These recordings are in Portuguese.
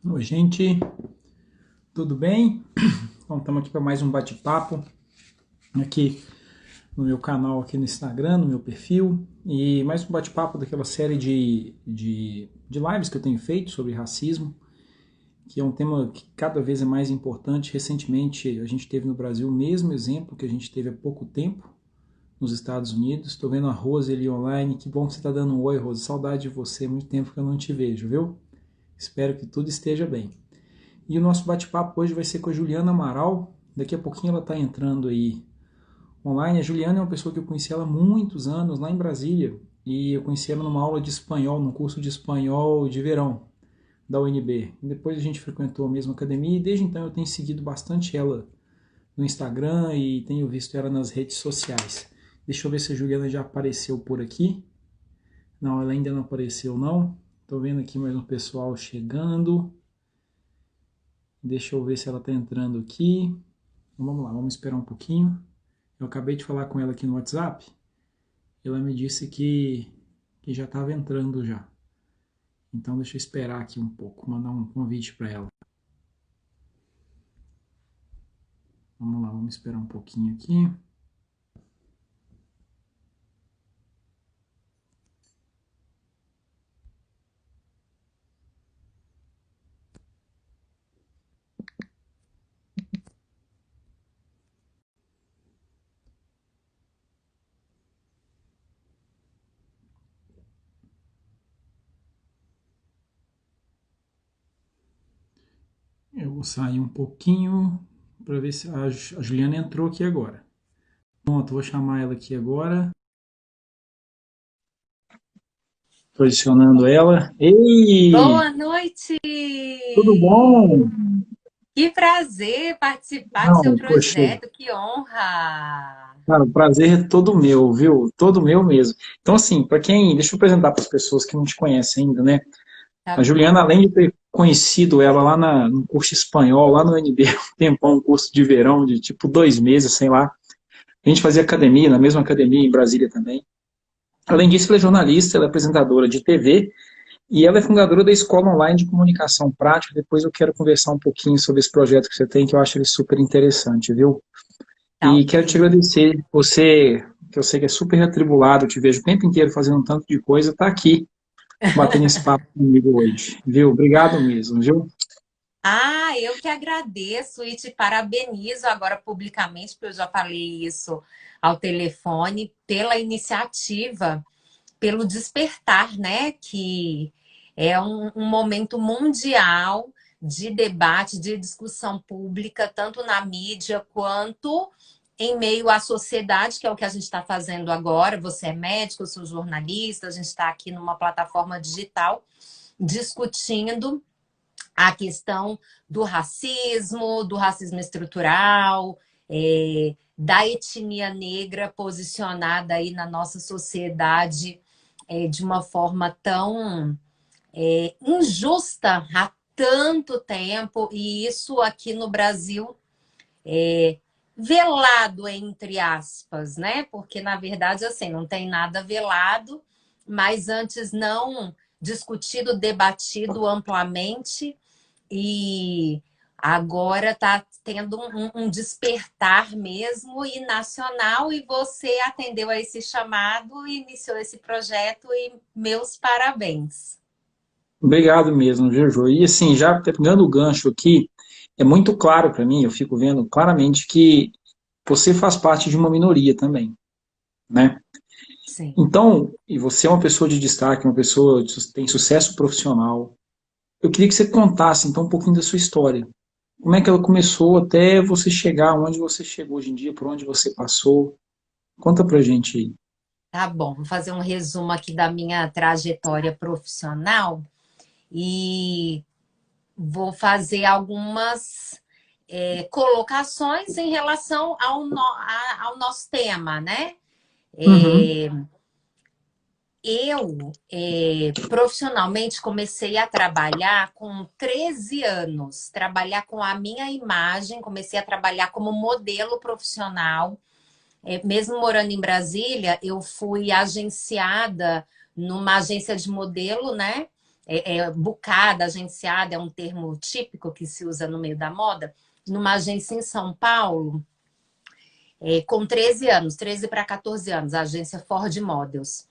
Oi, gente, tudo bem? Então, estamos aqui para mais um bate-papo aqui no meu canal, aqui no Instagram, no meu perfil. E mais um bate-papo daquela série de lives que eu tenho feito sobre racismo, que é um tema que cada vez é mais importante. Recentemente, a gente teve no Brasil o mesmo exemplo que a gente teve há pouco tempo nos Estados Unidos. Estou vendo a Rose ali online. Que bom que você está dando um oi, Rose. Saudade de você, muito tempo que eu não te vejo, viu? Espero que tudo esteja bem. E o nosso bate-papo hoje vai ser com a Juliana Amaral. Daqui a pouquinho ela está entrando aí online. A Juliana é uma pessoa que eu conheci ela há muitos anos, lá em Brasília. E eu conheci ela numa aula de espanhol, num curso de espanhol de verão da UNB. E depois a gente frequentou a mesma academia e desde então eu tenho seguido bastante ela no Instagram e tenho visto ela nas redes sociais. Deixa eu ver se a Juliana já apareceu por aqui. Não, ela ainda não apareceu não. Estou vendo aqui mais um pessoal chegando. Deixa eu ver se ela está entrando aqui. Então, vamos lá, vamos esperar um pouquinho. Eu acabei de falar com ela aqui no WhatsApp. Ela me disse que já estava entrando já. Então deixa eu esperar aqui um pouco, mandar um convite para ela. Vamos lá, vamos esperar um pouquinho aqui. Eu vou sair um pouquinho para ver se a Juliana entrou aqui agora. Pronto, vou chamar ela aqui agora. Posicionando ela. Ei, Boa noite! tudo bom? Que prazer participar do seu Não, poxa, projeto, que honra! cara, o prazer é todo meu, viu? Todo meu mesmo. Então, assim, para quem. Deixa eu apresentar para as pessoas que não te conhecem ainda, né? Tá A Juliana, bom. além de ter conhecido ela lá no curso espanhol, lá no UNB, um tempão, um curso de verão de tipo 2 meses, sei lá. A gente fazia academia, na mesma academia em Brasília também. Além disso, ela é jornalista, ela é apresentadora de TV e ela é fundadora da Escola Online de Comunicação Prática. Depois eu quero conversar um pouquinho sobre esse projeto que você tem, que eu acho ele super interessante, viu? Tá E ok. quero te agradecer, você, que eu sei que é super atribulado, eu te vejo o tempo inteiro fazendo um tanto de coisa, tá aqui batendo esse papo comigo hoje, viu? Obrigado mesmo, viu? Ah, eu que agradeço e te parabenizo agora publicamente, porque eu já falei isso ao telefone, pela iniciativa, pelo despertar, né? Que é um momento mundial de debate, de discussão pública, tanto na mídia quanto em meio à sociedade, que é o que a gente está fazendo agora. Você é médico, eu sou jornalista, a gente está aqui numa plataforma digital discutindo a questão do racismo estrutural, da etnia negra posicionada aí na nossa sociedade de uma forma tão injusta há tanto tempo, e isso aqui no Brasil é velado, entre aspas, né? Porque, na verdade, assim, não tem nada velado, mas antes não discutido, debatido amplamente, e agora está tendo um despertar mesmo e nacional, e você atendeu a esse chamado e iniciou esse projeto, e meus parabéns. Obrigado mesmo, viu, Jô? E assim, já pegando o gancho aqui, é muito claro para mim, eu fico vendo claramente que você faz parte de uma minoria também, né? Sim. Então, e você é uma pessoa de destaque, uma pessoa que tem sucesso profissional. Eu queria que você contasse então um pouquinho da sua história. Como é que ela começou até você chegar onde você chegou hoje em dia, por onde você passou? Conta pra gente aí. Tá bom, vou fazer um resumo aqui da minha trajetória profissional e vou fazer algumas colocações em relação ao nosso tema, né? Uhum. É, eu, profissionalmente, comecei a trabalhar com 13 anos, trabalhar com a minha imagem, comecei a trabalhar como modelo profissional. Mesmo morando em Brasília, eu fui agenciada numa agência de modelo, né? bucada, agenciada, é um termo típico que se usa no meio da moda, numa agência em São Paulo, com 13 anos, 13 para 14 anos, a agência Ford Models.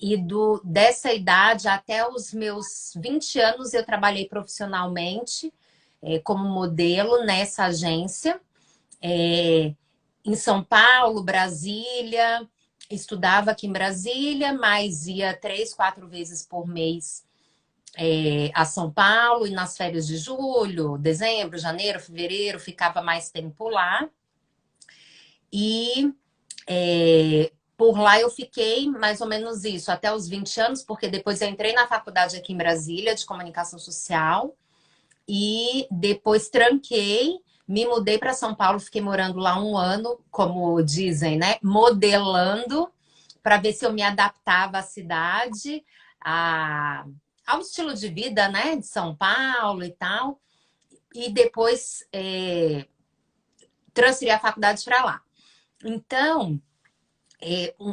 E dessa idade até os meus 20 anos eu trabalhei profissionalmente como modelo nessa agência, em São Paulo, Brasília, estudava aqui em Brasília, mas ia 3, 4 vezes por mês a São Paulo, e nas férias de julho, dezembro, janeiro, fevereiro, ficava mais tempo lá. E por lá eu fiquei mais ou menos isso, até os 20 anos, porque depois eu entrei na faculdade aqui em Brasília, de comunicação social, e depois tranquei, me mudei para São Paulo, fiquei morando lá 1 ano, como dizem, né? Modelando, para ver se eu me adaptava à cidade, ao estilo de vida, né? De São Paulo e tal. E depois transferi a faculdade para lá. Então,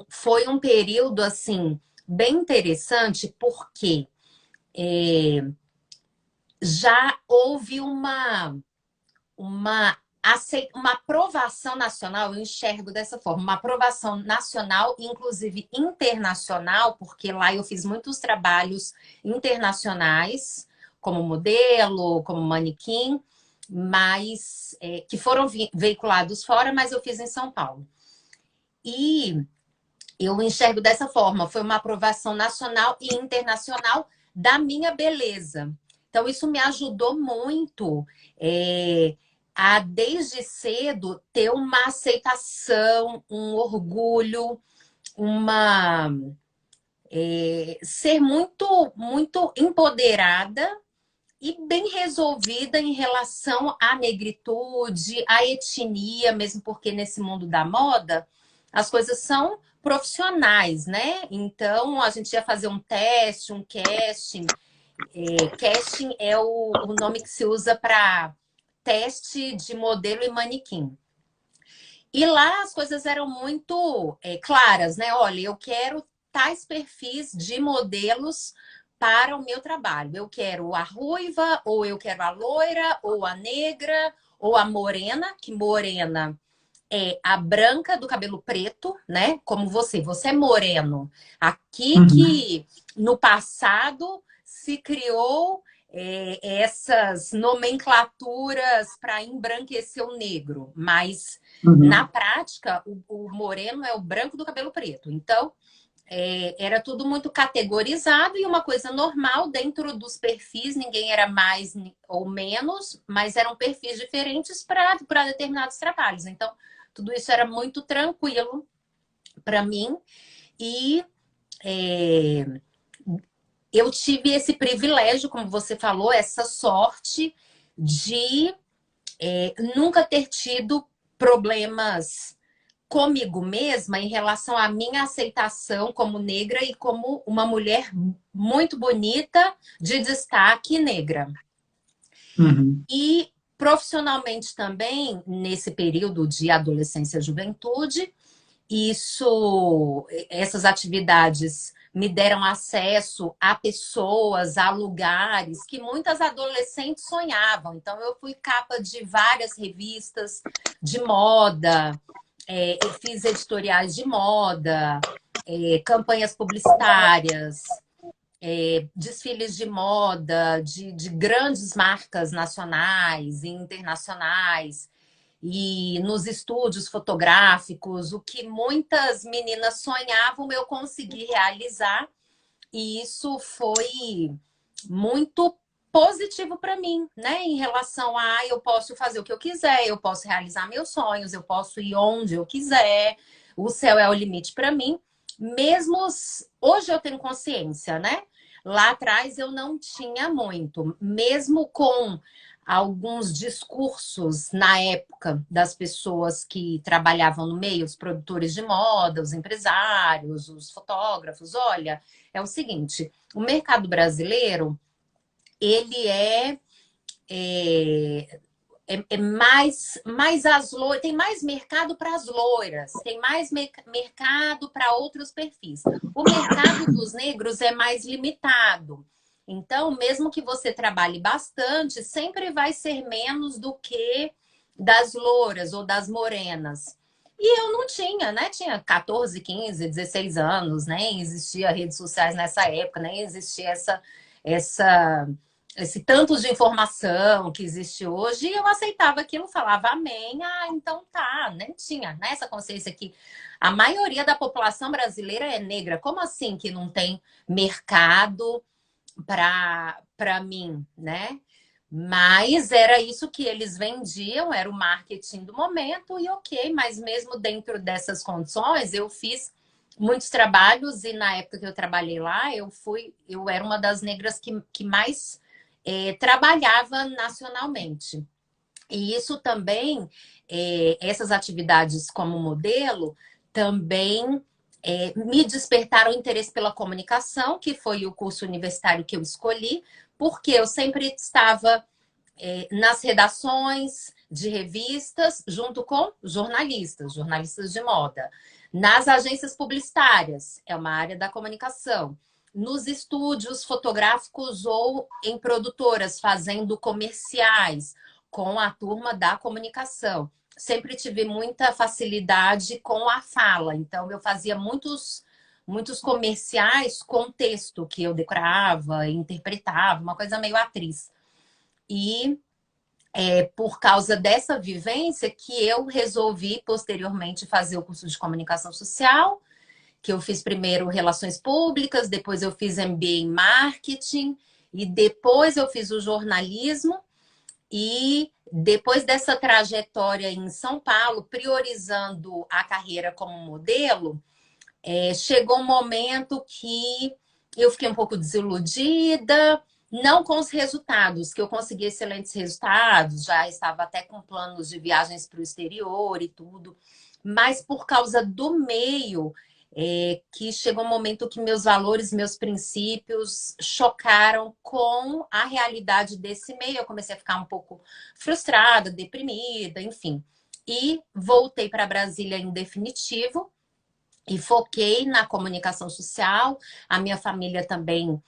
foi um período, assim, bem interessante, porque já houve uma aprovação nacional, eu enxergo dessa forma, uma aprovação nacional, inclusive internacional, porque lá eu fiz muitos trabalhos internacionais, como modelo, como manequim, mas que foram veiculados fora, mas eu fiz em São Paulo. E eu enxergo dessa forma, foi uma aprovação nacional e internacional da minha beleza. Então, isso me ajudou muito a, desde cedo, ter uma aceitação, um orgulho, ser muito, muito empoderada e bem resolvida em relação à negritude, à etnia, mesmo porque nesse mundo da moda as coisas são profissionais, né? Então a gente ia fazer um teste, um casting. Casting é o nome que se usa para teste de modelo e manequim. E lá as coisas eram muito claras, né? Olha, eu quero tais perfis de modelos para o meu trabalho. Eu quero a ruiva, ou eu quero a loira, ou a negra, ou a morena, que morena é a branca do cabelo preto, né? Como você é moreno. Aqui que no passado se criou essas nomenclaturas para embranquecer o negro, mas na prática o moreno é o branco do cabelo preto. Então era tudo muito categorizado e uma coisa normal dentro dos perfis, ninguém era mais ou menos, mas eram perfis diferentes para determinados trabalhos. Então, tudo isso era muito tranquilo para mim e eu tive esse privilégio, como você falou, essa sorte de nunca ter tido problemas comigo mesma em relação à minha aceitação como negra e como uma mulher muito bonita, de destaque negra. E profissionalmente também, nesse período de adolescência e juventude, essas atividades me deram acesso a pessoas, a lugares que muitas adolescentes sonhavam. Então, eu fui capa de várias revistas de moda, eu fiz editoriais de moda, campanhas publicitárias, desfiles de moda de grandes marcas nacionais e internacionais. E nos estúdios fotográficos, o que muitas meninas sonhavam, eu consegui realizar. E isso foi muito positivo para mim, né? Em relação a eu posso fazer o que eu quiser, eu posso realizar meus sonhos, eu posso ir onde eu quiser, o céu é o limite para mim. Mesmo hoje eu tenho consciência, né? Lá atrás eu não tinha muito, mesmo com alguns discursos na época das pessoas que trabalhavam no meio, os produtores de moda, os empresários, os fotógrafos. Olha, é o seguinte, o mercado brasileiro, ele mais as loiras, tem mais mercado para as loiras, tem mais mercado para outros perfis. O mercado dos negros é mais limitado. Então, mesmo que você trabalhe bastante, sempre vai ser menos do que das louras ou das morenas. E eu não tinha, né? Tinha 14, 15, 16 anos, nem existia redes sociais nessa época, nem existia essa, esse tanto de informação que existe hoje. E eu aceitava aquilo, falava amém, então tá, nem tinha, né? Essa consciência que a maioria da população brasileira é negra. Como assim que não tem mercado para mim, né? Mas era isso que eles vendiam, era o marketing do momento, e ok, mas mesmo dentro dessas condições, eu fiz muitos trabalhos, e na época que eu trabalhei lá, eu era uma das negras que mais trabalhava nacionalmente. E isso também, essas atividades como modelo, também me despertaram interesse pela comunicação, que foi o curso universitário que eu escolhi, porque eu sempre estava nas redações de revistas, junto com jornalistas de moda. Nas agências publicitárias, é uma área da comunicação. Nos estúdios fotográficos ou em produtoras, fazendo comerciais com a turma da comunicação. Sempre tive muita facilidade com a fala, então eu fazia muitos comerciais com texto que eu decorava, interpretava, uma coisa meio atriz. E por causa dessa vivência que eu resolvi posteriormente fazer o curso de comunicação social, que eu fiz primeiro relações públicas, depois eu fiz MBA em marketing e depois eu fiz o jornalismo. E depois dessa trajetória em São Paulo, priorizando a carreira como modelo, chegou um momento que eu fiquei um pouco desiludida, não com os resultados, que eu consegui excelentes resultados, já estava até com planos de viagens para o exterior e tudo, mas por causa do meio, que chegou um momento que meus valores, meus princípios chocaram com a realidade desse meio. Eu comecei a ficar um pouco frustrada, deprimida, enfim. E voltei para Brasília em definitivo e foquei na comunicação social. A minha família também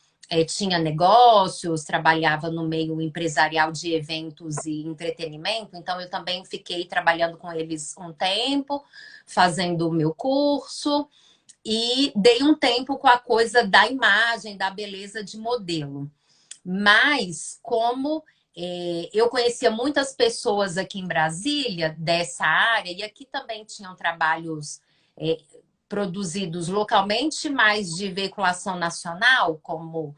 tinha negócios, trabalhava no meio empresarial de eventos e entretenimento, então eu também fiquei trabalhando com eles um tempo, fazendo o meu curso. E dei um tempo com a coisa da imagem, da beleza de modelo. Mas, como eu conhecia muitas pessoas aqui em Brasília dessa área, e aqui também tinham trabalhos produzidos localmente, mas de veiculação nacional, como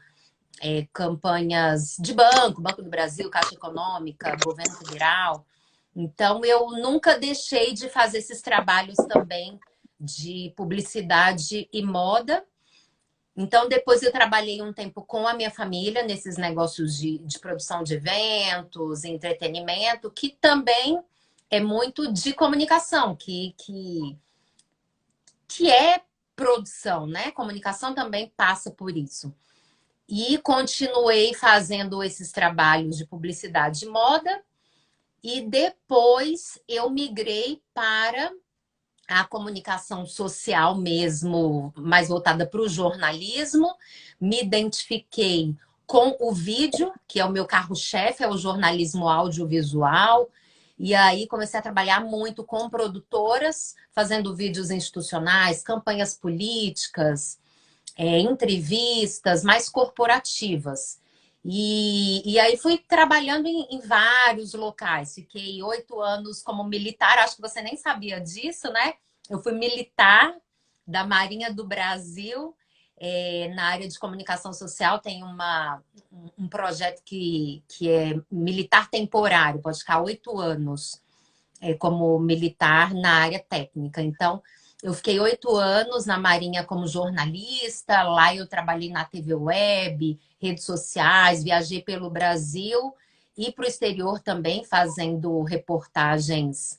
campanhas de Banco do Brasil, Caixa Econômica, Governo Federal. Então, eu nunca deixei de fazer esses trabalhos também de publicidade e moda. Então, depois eu trabalhei um tempo com a minha família nesses negócios de produção de eventos, entretenimento, que também é muito de comunicação, que é produção, né? Comunicação também passa por isso. E continuei fazendo esses trabalhos de publicidade e moda, e depois eu migrei para a comunicação social mesmo, mais voltada para o jornalismo. Me identifiquei com o vídeo, que é o meu carro-chefe, é o jornalismo audiovisual. E aí comecei a trabalhar muito com produtoras, fazendo vídeos institucionais, campanhas políticas, entrevistas mais corporativas. E aí fui trabalhando em vários locais. Fiquei 8 anos como militar, acho que você nem sabia disso, né? Eu fui militar da Marinha do Brasil, na área de comunicação social. Tem um projeto que é militar temporário, pode ficar 8 anos como militar na área técnica. Então, eu fiquei 8 anos na Marinha como jornalista, lá eu trabalhei na TV Web, redes sociais, viajei pelo Brasil e para o exterior também, fazendo reportagens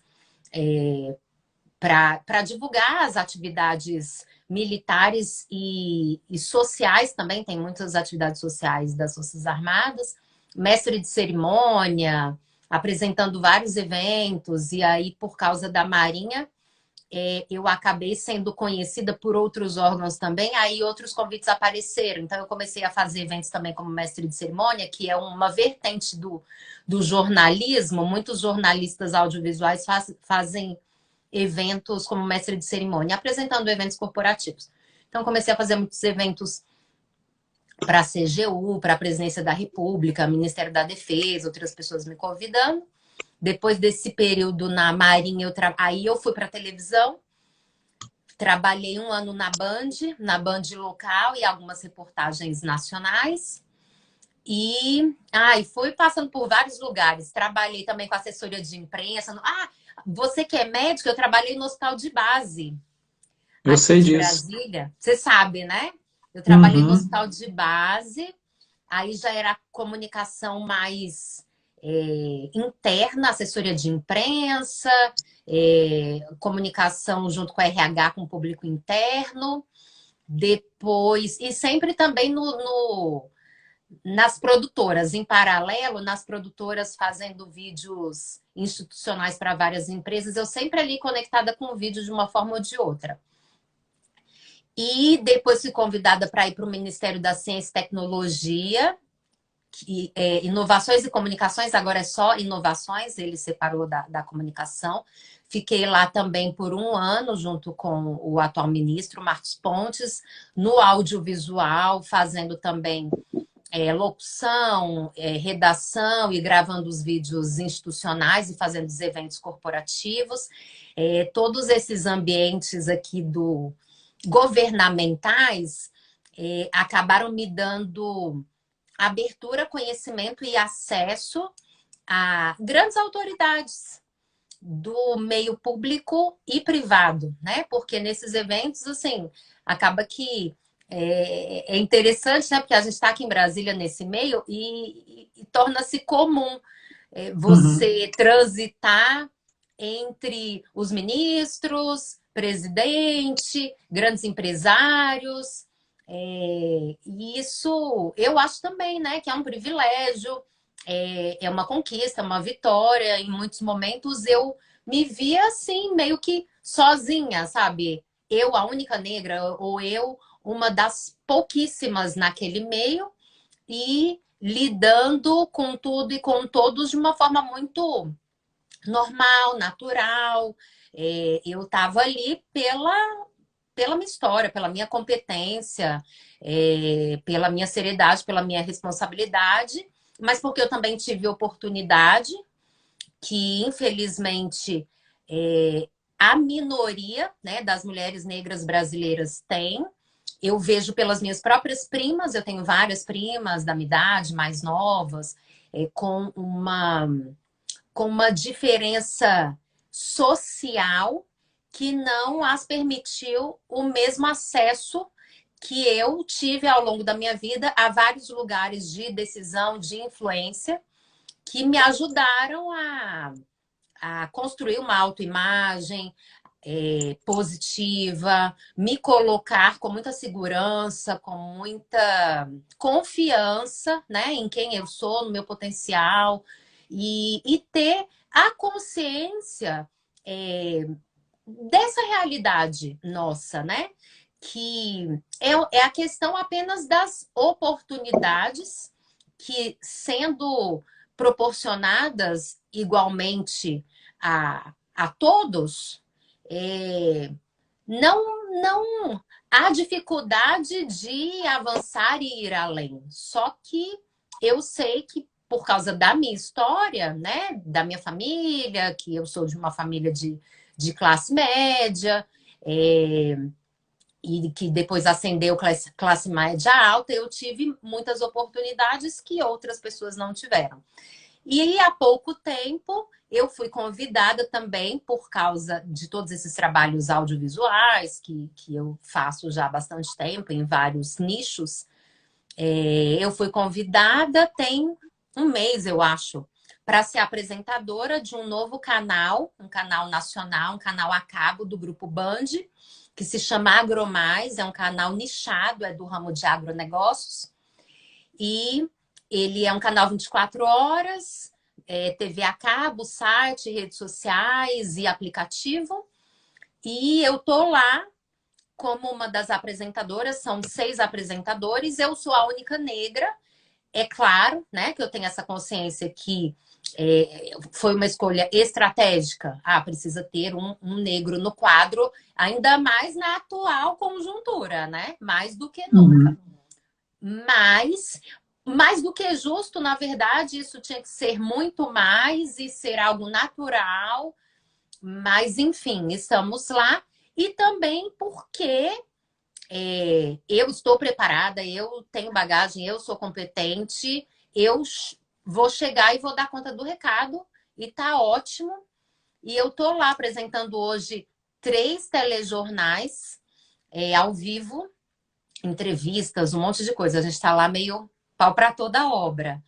para divulgar as atividades militares e sociais também, tem muitas atividades sociais das Forças Armadas, mestre de cerimônia, apresentando vários eventos, e aí, por causa da Marinha, eu acabei sendo conhecida por outros órgãos também, aí outros convites apareceram. Então, eu comecei a fazer eventos também como mestre de cerimônia, que é uma vertente do jornalismo. Muitos jornalistas audiovisuais fazem eventos como mestre de cerimônia, apresentando eventos corporativos. Então, comecei a fazer muitos eventos para a CGU, para a Presidência da República, Ministério da Defesa, outras pessoas me convidando. Depois desse período na Marinha, aí eu fui para a televisão, trabalhei 1 ano na Band local e algumas reportagens nacionais. E fui passando por vários lugares. Trabalhei também com assessoria de imprensa. Você que é médico, eu trabalhei no hospital de base Eu aqui sei de disso. Brasília. Você sabe, né? Eu trabalhei no Uhum. hospital de base, aí já era comunicação mais interna, assessoria de imprensa, comunicação junto com a RH com o público interno. Depois, e sempre também nas produtoras, em paralelo, nas produtoras fazendo vídeos institucionais para várias empresas, eu sempre ali conectada com o vídeo de uma forma ou de outra. E depois fui convidada para ir para o Ministério da Ciência e Tecnologia, inovações e comunicações, agora é só inovações, ele separou da comunicação. Fiquei lá também por 1 ano, junto com o atual ministro, Marcos Pontes, no audiovisual, fazendo também locução, redação e gravando os vídeos institucionais e fazendo os eventos corporativos. Todos esses ambientes aqui governamentais acabaram me dando abertura, conhecimento e acesso a grandes autoridades do meio público e privado, né? Porque nesses eventos, assim, acaba que é interessante, né? Porque a gente está aqui em Brasília nesse meio e torna-se comum Uhum. você transitar entre os ministros, presidente, grandes empresários. E isso eu acho também, né, que é um privilégio, é uma conquista, é uma vitória. Em muitos momentos eu me via assim, meio que sozinha, sabe? Eu, a única negra, ou eu, uma das pouquíssimas naquele meio, e lidando com tudo e com todos de uma forma muito normal, natural. Eu estava ali pela minha história, pela minha competência, pela minha seriedade, pela minha responsabilidade, mas porque eu também tive oportunidade que, infelizmente, a minoria, né, das mulheres negras brasileiras tem. Eu vejo pelas minhas próprias primas, eu tenho várias primas da minha idade, mais novas, com uma diferença social que não as permitiu o mesmo acesso que eu tive ao longo da minha vida a vários lugares de decisão, de influência, que me ajudaram a construir uma autoimagem positiva, me colocar com muita segurança, com muita confiança, né, em quem eu sou, no meu potencial, e ter a consciência dessa realidade nossa, né? Que é a questão apenas das oportunidades que, sendo proporcionadas igualmente a todos, não há dificuldade de avançar e ir além. Só que eu sei que, por causa da minha história, né, da minha família, que eu sou de uma família de classe média, e que depois ascendeu classe média alta, eu tive muitas oportunidades que outras pessoas não tiveram. E há pouco tempo eu fui convidada também, por causa de todos esses trabalhos audiovisuais que eu faço já há bastante tempo, em vários nichos. Eu fui convidada, tem 1 mês, eu acho, para ser apresentadora de um novo canal, um canal nacional, um canal a cabo do Grupo Band, que se chama AgroMais, é um canal nichado, é do ramo de agronegócios. E ele é um canal 24 horas, TV a cabo, site, redes sociais e aplicativo. E eu tô lá como uma das apresentadoras, são 6 apresentadores, eu sou a única negra. É claro, né, que eu tenho essa consciência que foi uma escolha estratégica. Ah, precisa ter um negro no quadro, ainda mais na atual conjuntura, né? Mais do que nunca. Uhum. Mas, mais do que justo, na verdade, isso tinha que ser muito mais e ser algo natural. Mas, enfim, estamos lá. E também porque eu estou preparada, eu tenho bagagem, eu sou competente, eu vou chegar e vou dar conta do recado e tá ótimo. E eu tô lá apresentando hoje 3 telejornais ao vivo, entrevistas, um monte de coisa. A gente tá lá meio pau para toda a obra.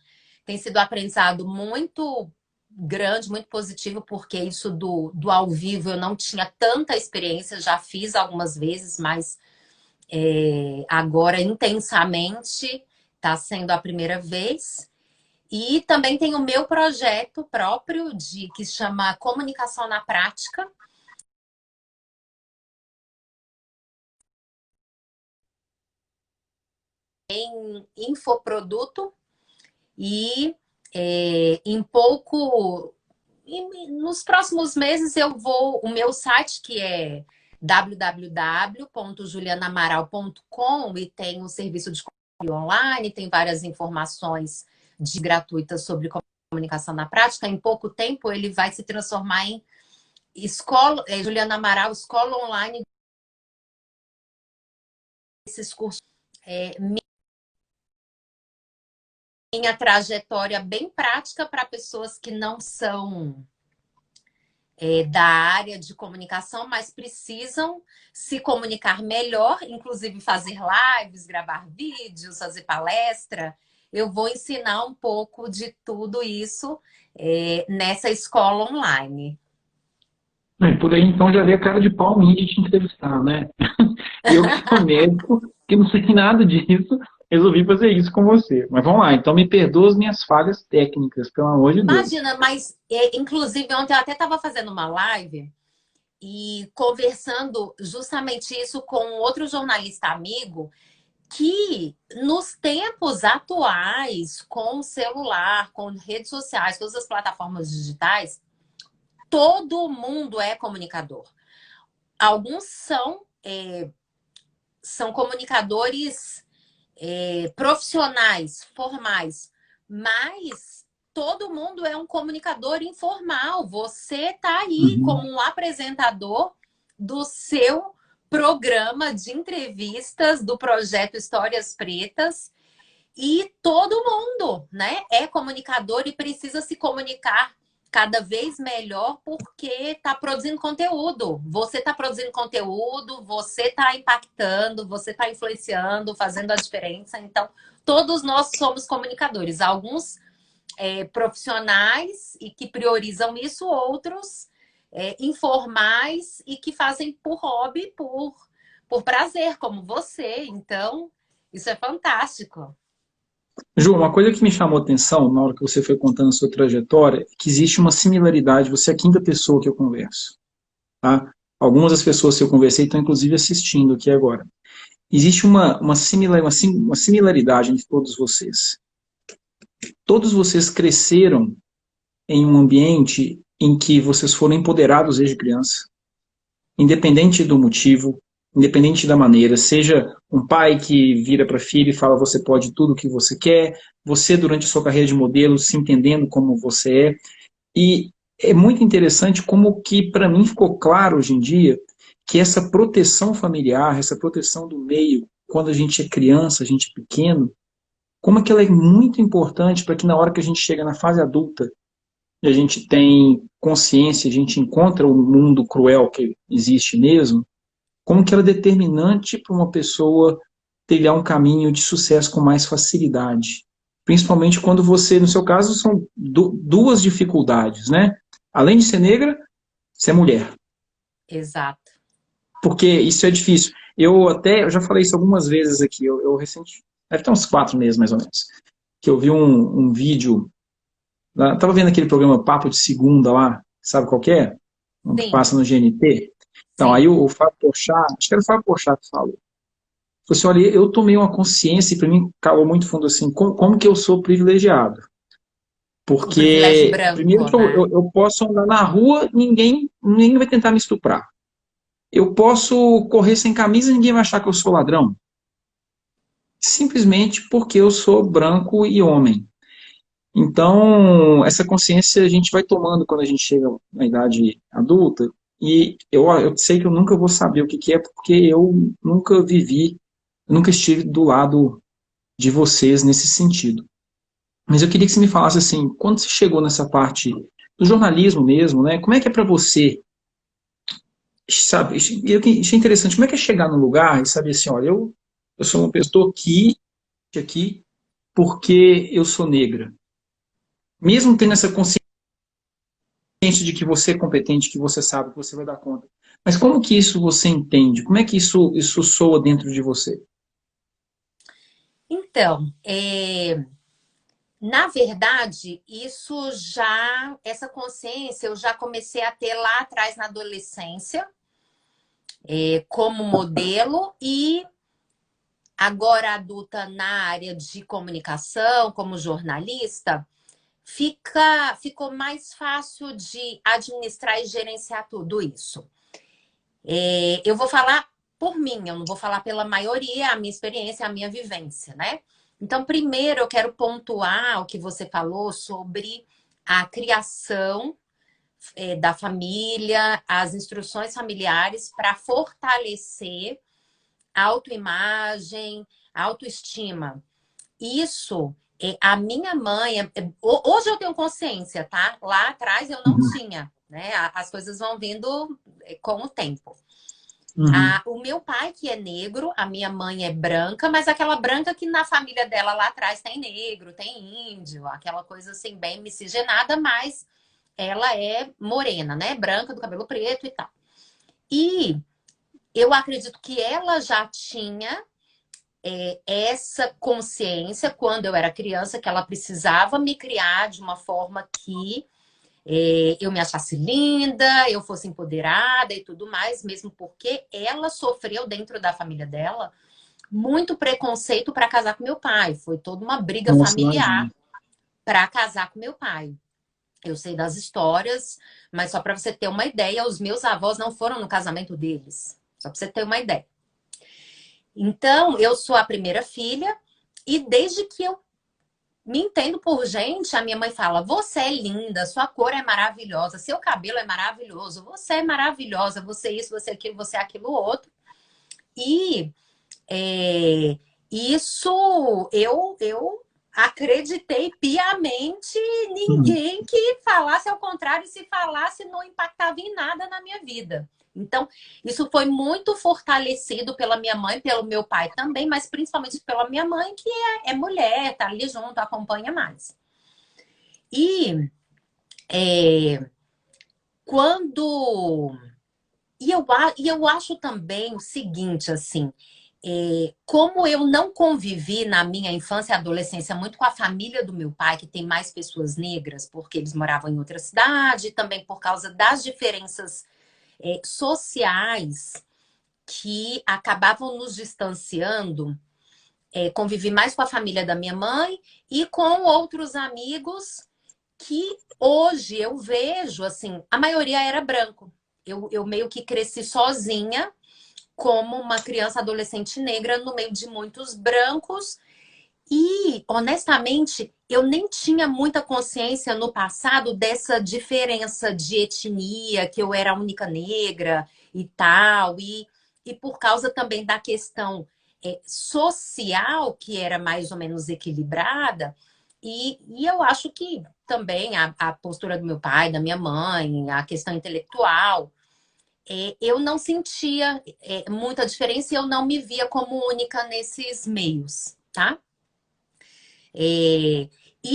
Tem sido um aprendizado muito grande, muito positivo, porque isso do ao vivo eu não tinha tanta experiência, já fiz algumas vezes, mas agora intensamente está sendo a primeira vez. E também tem o meu projeto próprio que se chama Comunicação na Prática. Em infoproduto e nos próximos meses eu vou, o meu site que é www.julianamaral.com e tem um serviço de online, tem várias informações gratuitas sobre comunicação na prática. Em pouco tempo ele vai se transformar em escola, Juliana Amaral, escola online, esses cursos. Minha trajetória bem prática para pessoas que não são da área de comunicação, mas precisam se comunicar melhor, inclusive fazer lives, gravar vídeos, fazer palestra. Eu vou ensinar um pouco de tudo isso nessa escola online. Por aí, então, já vê a cara de pau minha de te entrevistar, né? Eu que sou médico, que não sei nada disso, resolvi fazer isso com você. Mas vamos lá, então me perdoa as minhas falhas técnicas, pelo amor de Deus. Imagina, mas inclusive ontem eu até estava fazendo uma live e conversando justamente isso com outro jornalista amigo, que nos tempos atuais, com celular, com redes sociais, todas as plataformas digitais, todo mundo é comunicador. Alguns são comunicadores profissionais, formais, mas todo mundo é um comunicador informal. Você está aí como um apresentador do seu programa de entrevistas do projeto Histórias Pretas e todo mundo, né, é comunicador e precisa se comunicar cada vez melhor porque está produzindo conteúdo. Você está produzindo conteúdo, você está impactando, você está influenciando, fazendo a diferença. Então, todos nós somos comunicadores. Alguns profissionais e que priorizam isso, outros informais e que fazem por hobby, por prazer, como você. Então, isso é fantástico. Ju, uma coisa que me chamou a atenção na hora que você foi contando a sua trajetória é que existe uma similaridade, você é a quinta pessoa que eu converso. Tá? Algumas das pessoas que eu conversei estão inclusive assistindo aqui agora. Existe uma similaridade entre todos vocês. Todos vocês cresceram em um ambiente em que vocês foram empoderados desde criança, independente do motivo, independente da maneira, seja um pai que vira para filho e fala você pode tudo o que você quer, você durante a sua carreira de modelo se entendendo como você é, e é muito interessante como que para mim ficou claro hoje em dia que essa proteção familiar, essa proteção do meio, quando a gente é criança, a gente é pequeno, como é que ela é muito importante para que na hora que a gente chega na fase adulta, e a gente tem consciência, a gente encontra o mundo cruel que existe mesmo, como que ela é determinante para uma pessoa trilhar um caminho de sucesso com mais facilidade. Principalmente quando você, no seu caso, são duas dificuldades, né? Além de ser negra, ser mulher. Exato. Porque isso é difícil. Eu já falei isso algumas vezes aqui, eu recente, deve ter uns 4 meses mais ou menos, que eu vi um vídeo, estava vendo aquele programa Papo de Segunda lá, sabe qual que é? Um que Sim. passa no GNT. Então, aí sim. o Fábio Porchat, acho que era o Fábio Porchat que falou. Falou assim, olha, eu tomei uma consciência e para mim calou muito fundo assim, como que eu sou privilegiado? O privilégio Porque, primeiro branco, que eu, né? eu, eu posso andar na rua, ninguém vai tentar me estuprar. Eu posso correr sem camisa e ninguém vai achar que eu sou ladrão. Simplesmente porque eu sou branco e homem. Então, essa consciência a gente vai tomando quando a gente chega na idade adulta. E eu sei que eu nunca vou saber o que que é, porque eu nunca vivi, nunca estive do lado de vocês nesse sentido. Mas eu queria que você me falasse assim, quando você chegou nessa parte do jornalismo mesmo, né? Como é que é para você, sabe? Isso é interessante. Como é que é chegar num lugar e saber assim, olha, eu sou uma pessoa aqui porque eu sou negra. Mesmo tendo essa consciência de que você é competente, que você sabe, que você vai dar conta. Mas como que isso você entende? Como é que isso soa dentro de você? Então, na verdade, essa consciência eu já comecei a ter lá atrás na adolescência, como modelo, e agora adulta na área de comunicação, como jornalista, ficou mais fácil de administrar e gerenciar tudo isso. Eu vou falar por mim, eu não vou falar pela maioria, a minha experiência, a minha vivência, né? Então, primeiro eu quero pontuar o que você falou sobre a criação da família, as instruções familiares para fortalecer a autoimagem, a autoestima. Isso, a minha mãe, hoje eu tenho consciência, tá? Lá atrás eu não Uhum, tinha, né? As coisas vão vindo com o tempo. uhum, O meu pai, que é negro, a minha mãe é branca, mas aquela branca que na família dela lá atrás tem negro, tem índio, aquela coisa assim, bem miscigenada, mas ela é morena, né? Branca, do cabelo preto e tal. E eu acredito que ela já tinha essa consciência quando eu era criança, que ela precisava me criar de uma forma que eu me achasse linda, eu fosse empoderada e tudo mais, mesmo porque ela sofreu dentro da família dela muito preconceito para casar com meu pai. Foi toda uma briga nossa, familiar imagina. para casar com meu pai. Eu sei das histórias, mas só para você ter uma ideia, os meus avós não foram no casamento deles. Só para você ter uma ideia. Então, eu sou a primeira filha e desde que eu me entendo por gente, a minha mãe fala: você é linda, sua cor é maravilhosa, seu cabelo é maravilhoso, você é maravilhosa, você isso, você aquilo outro. E é, isso eu acreditei piamente, Uhum. ninguém que falasse ao contrário, se falasse, não impactava em nada na minha vida. Então, isso foi muito fortalecido pela minha mãe, pelo meu pai também, mas principalmente pela minha mãe, que é mulher, tá ali junto, acompanha mais. E é, quando. E eu acho também o seguinte, assim, como eu não convivi na minha infância e adolescência muito com a família do meu pai, que tem mais pessoas negras, porque eles moravam em outra cidade, e também por causa das diferenças sociais que acabavam nos distanciando, convivi mais com a família da minha mãe e com outros amigos que hoje eu vejo, assim, a maioria era branco. Eu meio que cresci sozinha como uma criança adolescente negra no meio de muitos brancos. E, honestamente, eu nem tinha muita consciência no passado dessa diferença de etnia, que eu era a única negra e tal. E por causa também da questão social, que era mais ou menos equilibrada. E eu acho que também a postura do meu pai, da minha mãe, a questão intelectual eu não sentia muita diferença e eu não me via como única nesses meios, tá? E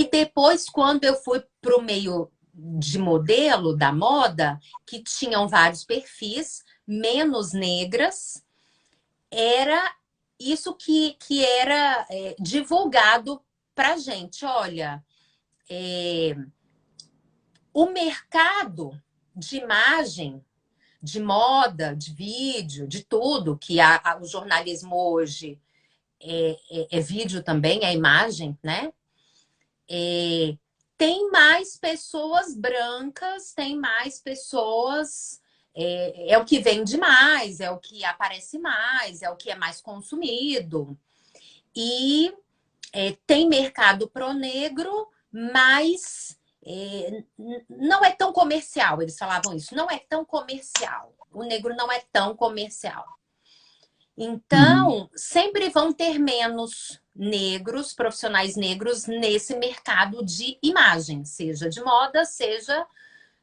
depois, quando eu fui para o meio de modelo da moda, que tinham vários perfis, menos negras, era isso que era divulgado para gente. Olha, o mercado de imagem de moda, de vídeo, de tudo, que o jornalismo hoje é vídeo também, é imagem, né? Tem mais pessoas brancas, tem mais pessoas. É o que vende mais, é o que aparece mais, é o que é mais consumido. E tem mercado pro negro, mas não é tão comercial. Eles falavam isso, não é tão comercial. O negro não é tão comercial. Uhum. Então, sempre vão ter menos negros, profissionais negros, nesse mercado de imagem, seja de moda, seja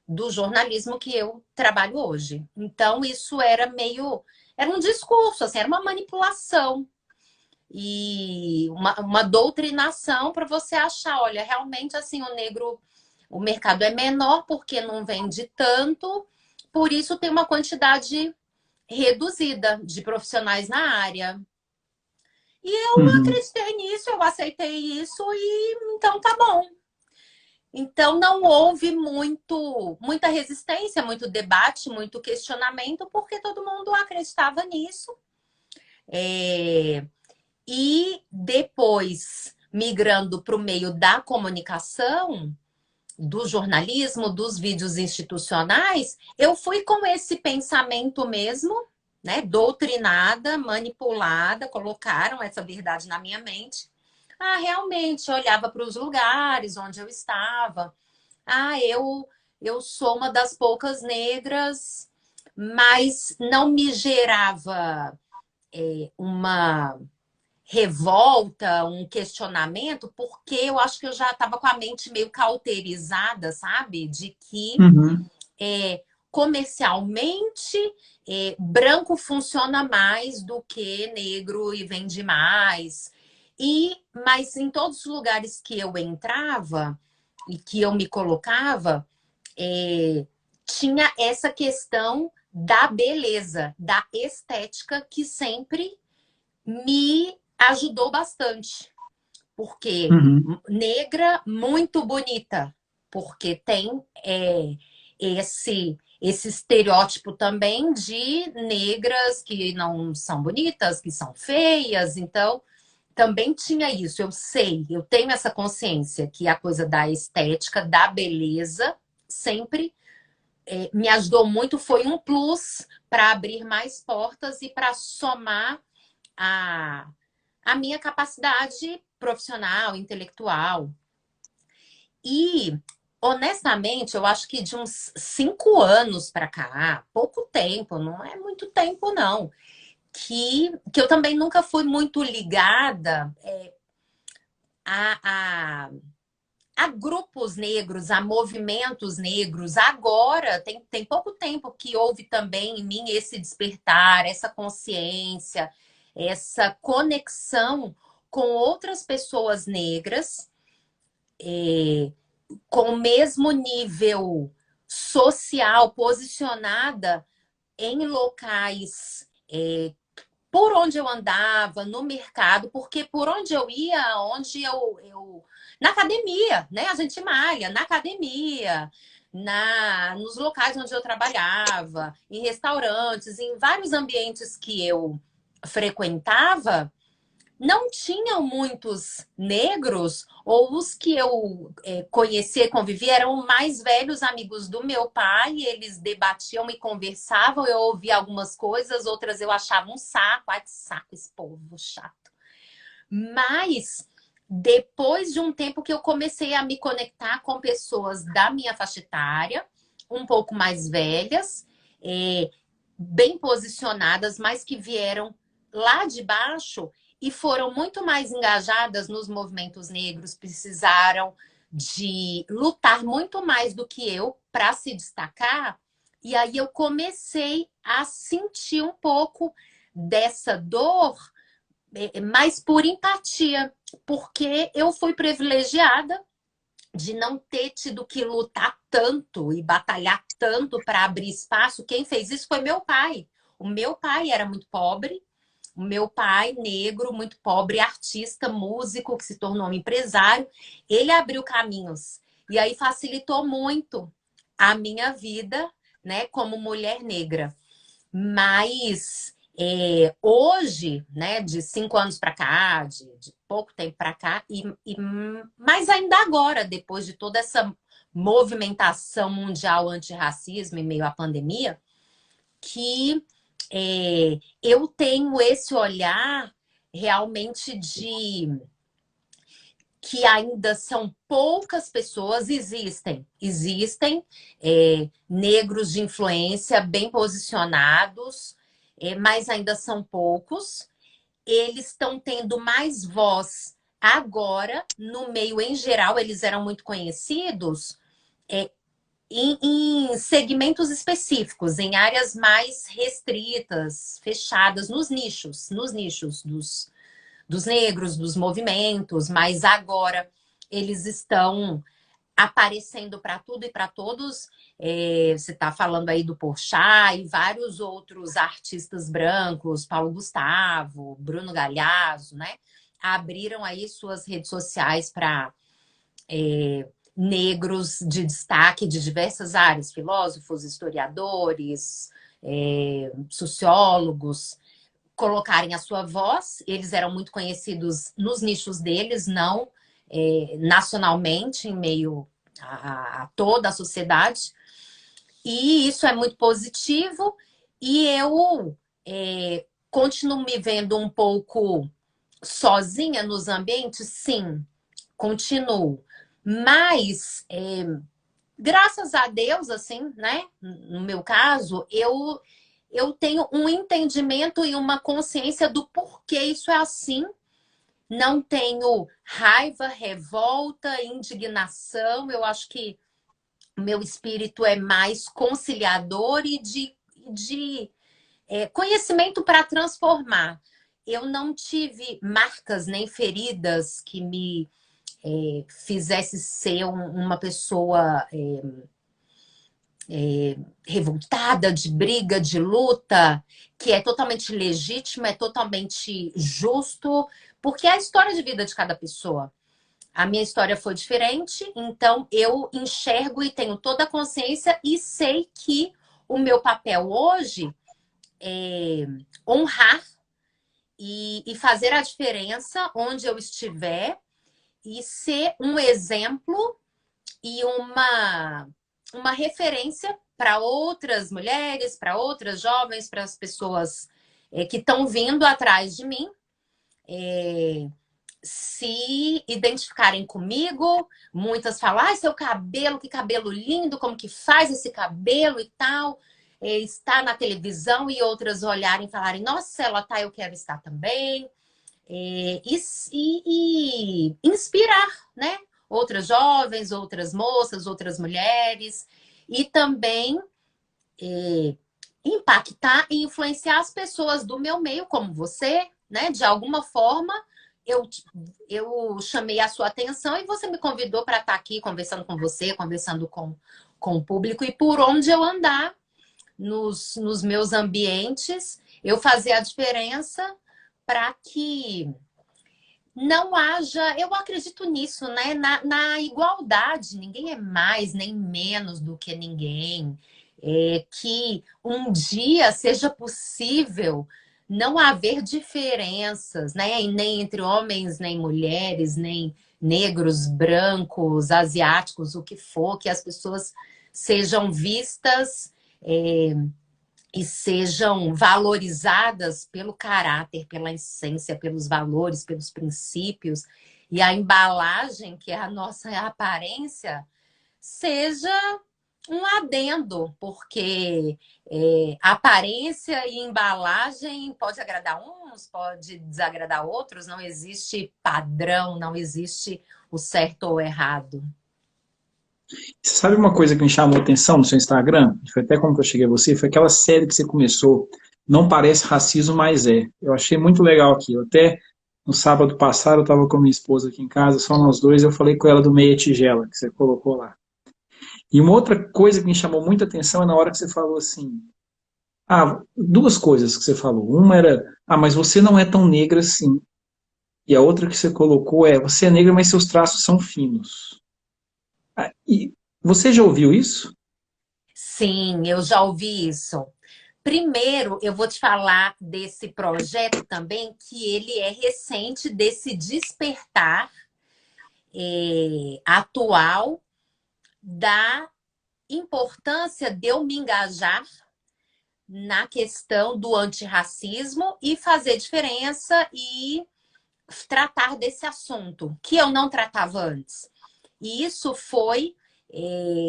do jornalismo que eu trabalho hoje. Então, isso era meio. Era um discurso, assim, era uma manipulação e uma doutrinação para você achar, olha, realmente assim, o negro, o mercado é menor porque não vende tanto, por isso tem uma quantidade reduzida de profissionais na área. E eu Uhum. acreditei nisso, eu aceitei isso e então tá bom. Então não houve muita resistência, muito debate, muito questionamento, porque todo mundo acreditava nisso. E depois, migrando para o meio da comunicação, do jornalismo, dos vídeos institucionais, eu fui com esse pensamento mesmo, né, doutrinada, manipulada, colocaram essa verdade na minha mente. Ah, realmente, eu olhava para os lugares onde eu estava. Ah, eu sou uma das poucas negras, mas não me gerava uma revolta, um questionamento, porque eu acho que eu já estava com a mente meio cauterizada, sabe? De que Uhum. comercialmente branco funciona mais do que negro e vende mais. Mas em todos os lugares que eu entrava e que eu me colocava, tinha essa questão da beleza, da estética que sempre me ajudou bastante, porque Uhum. negra muito bonita, porque tem esse estereótipo também de negras que não são bonitas, que são feias, então também tinha isso. Eu sei, eu tenho essa consciência que a coisa da estética, da beleza, sempre me ajudou muito, foi um plus para abrir mais portas e para somar a, a minha capacidade profissional, intelectual. E, honestamente, eu acho que de uns 5 anos para cá, pouco tempo, não é muito tempo, não, que eu também nunca fui muito ligada a, a, a grupos negros, a movimentos negros. Agora, tem pouco tempo que houve também em mim esse despertar, essa consciência, essa conexão com outras pessoas negras, com o mesmo nível social, posicionada em locais por onde eu andava, no mercado, porque por onde eu ia, onde eu na academia, né? A gente malha na academia, nos locais onde eu trabalhava, em restaurantes, em vários ambientes que eu frequentava, não tinham muitos negros, ou os que eu conheci e convivi eram mais velhos amigos do meu pai, eles debatiam e conversavam, eu ouvia algumas coisas, outras eu achava um saco, ai que saco esse povo chato. Mas depois de um tempo que eu comecei a me conectar com pessoas da minha faixa etária, um pouco mais velhas, bem posicionadas, mas que vieram lá de baixo e foram muito mais engajadas nos movimentos negros, precisaram de lutar muito mais do que eu para se destacar. E aí eu comecei a sentir um pouco dessa dor, mas por empatia, porque eu fui privilegiada de não ter tido que lutar tanto e batalhar tanto para abrir espaço. Quem fez isso foi meu pai. O meu pai era muito pobre, o meu pai, negro, muito pobre, artista, músico, que se tornou um empresário, ele abriu caminhos. E aí facilitou muito a minha vida né, como mulher negra. Mas hoje, né, de 5 anos para cá, de pouco tempo para cá, mas ainda agora, depois de toda essa movimentação mundial antirracismo em meio à pandemia, que eu tenho esse olhar realmente de que ainda são poucas pessoas, existem negros de influência bem posicionados, mas ainda são poucos. Eles estão tendo mais voz agora, no meio em geral, eles eram muito conhecidos em segmentos específicos, em áreas mais restritas, fechadas, nos nichos dos negros, dos movimentos, mas agora eles estão aparecendo para tudo e para todos. Você está falando aí do Porchat e vários outros artistas brancos, Paulo Gustavo, Bruno Galhaço, né? Abriram aí suas redes sociais para negros de destaque de diversas áreas, filósofos, historiadores, sociólogos, colocarem a sua voz. Eles eram muito conhecidos nos nichos deles, não nacionalmente, em meio a toda a sociedade. E isso é muito positivo. E eu continuo me vendo um pouco sozinha nos ambientes? Sim, continuo. Mas, graças a Deus, assim, né? No meu caso, eu tenho um entendimento e uma consciência do porquê isso é assim. Não tenho raiva, revolta, indignação. Eu acho que o meu espírito é mais conciliador e de conhecimento para transformar. Eu não tive marcas nem feridas que me fizesse ser uma pessoa revoltada, de briga, de luta, que é totalmente legítimo, é totalmente justo, porque é a história de vida de cada pessoa. A minha história foi diferente, então eu enxergo e tenho toda a consciência e sei que o meu papel hoje é honrar e fazer a diferença onde eu estiver e ser um exemplo e uma referência para outras mulheres, para outras jovens, para as pessoas que estão vindo atrás de mim, se identificarem comigo. Muitas falam, ai, seu cabelo, que cabelo lindo, como que faz esse cabelo e tal. Está na televisão, e outras olharem e falarem, nossa, ela tá, eu quero estar também. E inspirar, né? Outras jovens, outras moças, outras mulheres. E também impactar e influenciar as pessoas do meu meio, como você, né? De alguma forma, eu chamei a sua atenção e você me convidou para estar aqui conversando com você, conversando com o público. E por onde eu andar nos meus ambientes, eu fazer a diferença para que não haja, eu acredito nisso, né? Na igualdade, ninguém é mais nem menos do que ninguém. Que um dia seja possível não haver diferenças, né? Nem entre homens, nem mulheres, nem negros, brancos, asiáticos, o que for, que as pessoas sejam vistas e sejam valorizadas pelo caráter, pela essência, pelos valores, pelos princípios, e a embalagem, que é a nossa aparência, seja um adendo, porque aparência e embalagem pode agradar uns, pode desagradar outros, não existe padrão, não existe o certo ou o errado. Você sabe uma coisa que me chamou a atenção no seu Instagram? Foi até como que eu cheguei a você, foi aquela série que você começou, Não Parece Racismo, Mas É. Eu achei muito legal aquilo. Até no sábado passado eu estava com minha esposa aqui em casa, só nós dois, eu falei com ela do Meia Tigela, que você colocou lá. E uma outra coisa que me chamou muita atenção é na hora que você falou assim, duas coisas que você falou. Uma era, mas você não é tão negra assim. E a outra que você colocou é, você é negra, mas seus traços são finos. E você já ouviu isso? Sim, eu já ouvi isso. Primeiro, eu vou te falar desse projeto também, que ele é recente, desse despertar atual da importância de eu me engajar na questão do antirracismo e fazer diferença e tratar desse assunto, que eu não tratava antes. E isso foi,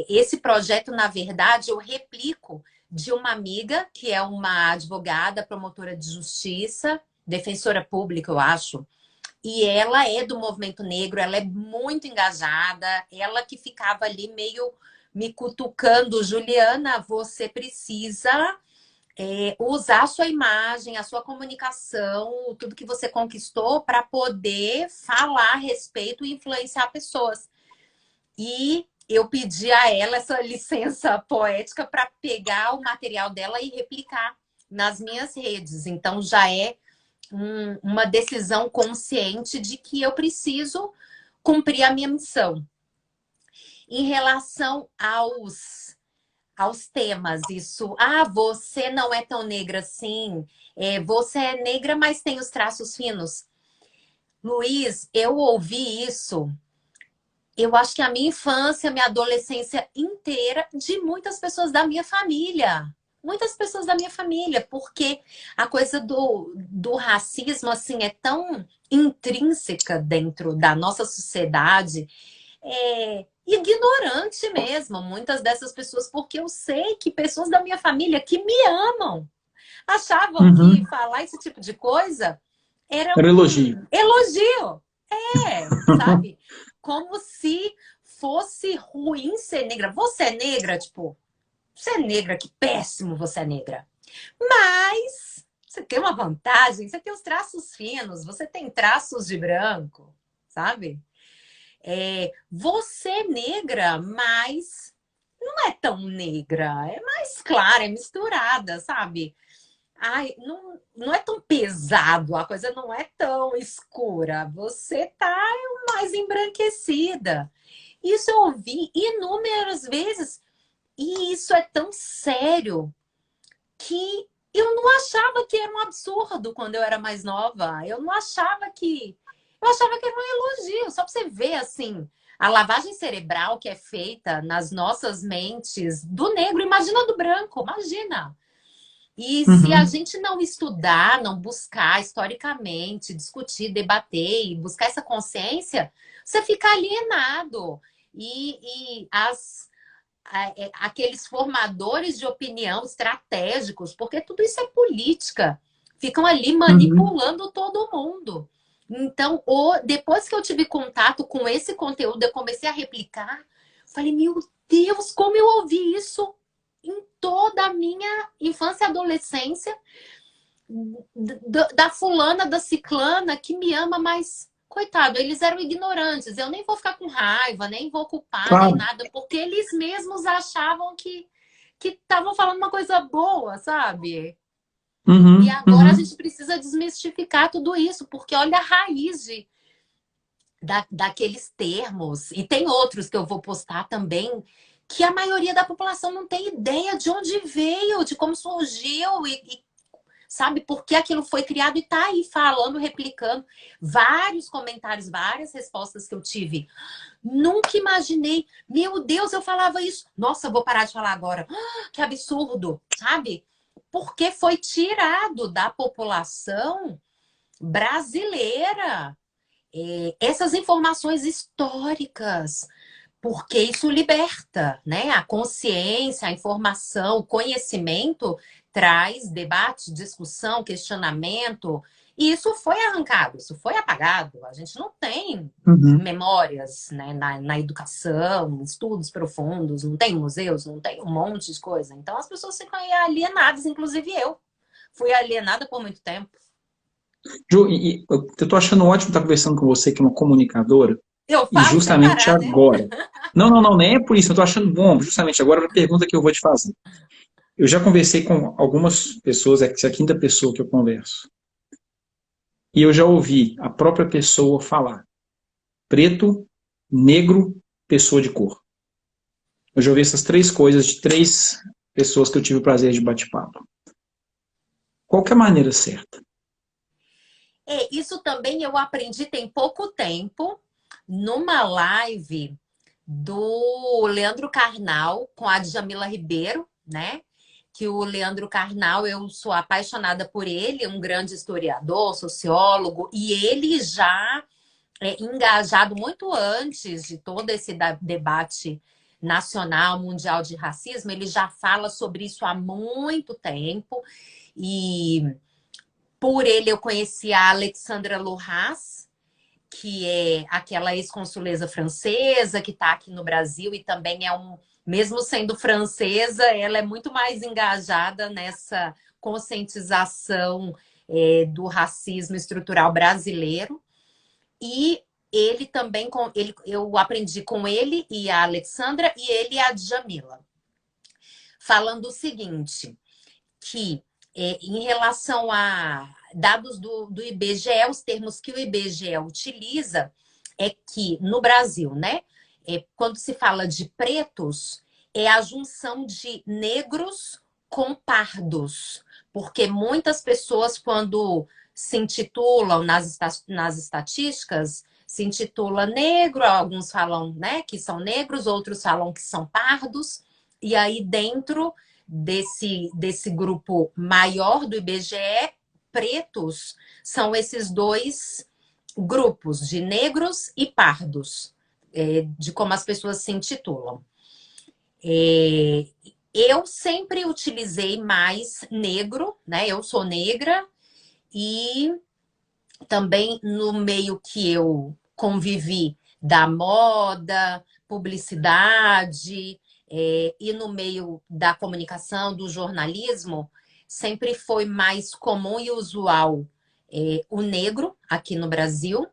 esse projeto, na verdade, eu replico de uma amiga, que é uma advogada, promotora de justiça, defensora pública, eu acho, e ela é do movimento negro, ela é muito engajada, ela que ficava ali meio me cutucando, Juliana, você precisa usar a sua imagem, a sua comunicação, tudo que você conquistou para poder falar a respeito e influenciar pessoas. E eu pedi a ela essa licença poética para pegar o material dela e replicar nas minhas redes. Então já é uma decisão consciente de que eu preciso cumprir a minha missão. Em relação aos temas, isso, você não é tão negra assim, você é negra, mas tem os traços finos. Luiz, eu ouvi isso, eu acho que a minha infância, minha adolescência inteira, de muitas pessoas da minha família. Muitas pessoas da minha família, porque a coisa do racismo, assim, é tão intrínseca dentro da nossa sociedade, ignorante mesmo, muitas dessas pessoas, porque eu sei que pessoas da minha família que me amam achavam que Uhum. falar esse tipo de coisa era Era elogio. um elogio. Sabe? Como se fosse ruim ser negra. Você é negra? Tipo, você é negra, que péssimo você é negra. Mas você tem uma vantagem, você tem os traços finos, você tem traços de branco, sabe? Você é negra, mas não é tão negra, é mais clara, é misturada, sabe? Ai, não é tão pesado, a coisa não é tão escura. Você tá mais embranquecida. Isso eu ouvi inúmeras vezes. E isso é tão sério que eu não achava que era um absurdo quando eu era mais nova. Eu não achava que... Eu achava que era um elogio. Só para você ver, assim, a lavagem cerebral que é feita nas nossas mentes do negro. Imagina do branco, imagina. E se a Uhum. gente não estudar, não buscar historicamente, discutir, debater e buscar essa consciência, você fica alienado. E aqueles formadores de opinião estratégicos, porque tudo isso é política, ficam ali Uhum. manipulando todo mundo. Então, depois que eu tive contato com esse conteúdo, eu comecei a replicar, falei, meu Deus, como eu ouvi isso em toda a minha infância e adolescência, da fulana, da ciclana, que me ama, mas, coitado, eles eram ignorantes. Eu nem vou ficar com raiva, nem vou culpar, nem Claro. nada, porque eles mesmos achavam que estavam falando uma coisa boa, sabe? E Uhum. agora a Uhum. gente precisa desmistificar tudo isso, porque olha a raiz daqueles termos. E tem outros que eu vou postar também, que a maioria da população não tem ideia de onde veio, de como surgiu e sabe por que aquilo foi criado, e tá aí falando, replicando vários comentários, várias respostas que eu tive. Nunca imaginei, meu Deus, eu falava isso. Nossa, eu vou parar de falar agora. Que absurdo, sabe? Porque foi tirado da população brasileira essas informações históricas, porque isso liberta, né? A consciência, a informação, o conhecimento traz debate, discussão, questionamento. E isso foi arrancado, isso foi apagado. A gente não tem Uhum. memórias, né, na educação, estudos profundos, não tem museus, não tem um monte de coisa. Então as pessoas ficam alienadas, inclusive eu. Fui alienada por muito tempo. Ju, eu tô achando ótimo estar conversando com você, que é uma comunicadora, Eu e falo sem justamente parar, né? agora. Não, não, não, nem é por isso, eu tô achando bom, justamente agora a pergunta que eu vou te fazer. Eu já conversei com algumas pessoas, essa é a quinta pessoa que eu converso, e eu já ouvi a própria pessoa falar: preto, negro, pessoa de cor. Eu já ouvi essas 3 coisas de 3 pessoas que eu tive o prazer de bate-papo. Qual que é a maneira certa? Isso também eu aprendi tem pouco tempo, numa live do Leandro Carnal com a Djamila Ribeiro, né? Que o Leandro Carnal, eu sou apaixonada por ele, um grande historiador, sociólogo, e ele já é engajado muito antes de todo esse debate nacional, mundial de racismo, ele já fala sobre isso há muito tempo, e por ele eu conheci a Alexandra Lohas, que é aquela ex-consuleza francesa que está aqui no Brasil e também mesmo sendo francesa, ela é muito mais engajada nessa conscientização do racismo estrutural brasileiro. E ele também, eu aprendi com ele e a Alexandra e ele e a Djamila, falando o seguinte, que em relação a dados do IBGE, os termos que o IBGE utiliza é que no Brasil, né, quando se fala de pretos, é a junção de negros com pardos, porque muitas pessoas, quando se intitulam nas estatísticas, se intitula negro, alguns falam, né, que são negros, outros falam que são pardos, e aí dentro desse grupo maior do IBGE, pretos são esses 2 grupos, de negros e pardos, de como as pessoas se intitulam. Eu sempre utilizei mais negro, né? Eu sou negra e também no meio que eu convivi da moda, publicidade, e no meio da comunicação, do jornalismo, sempre foi mais comum e usual o negro aqui no Brasil.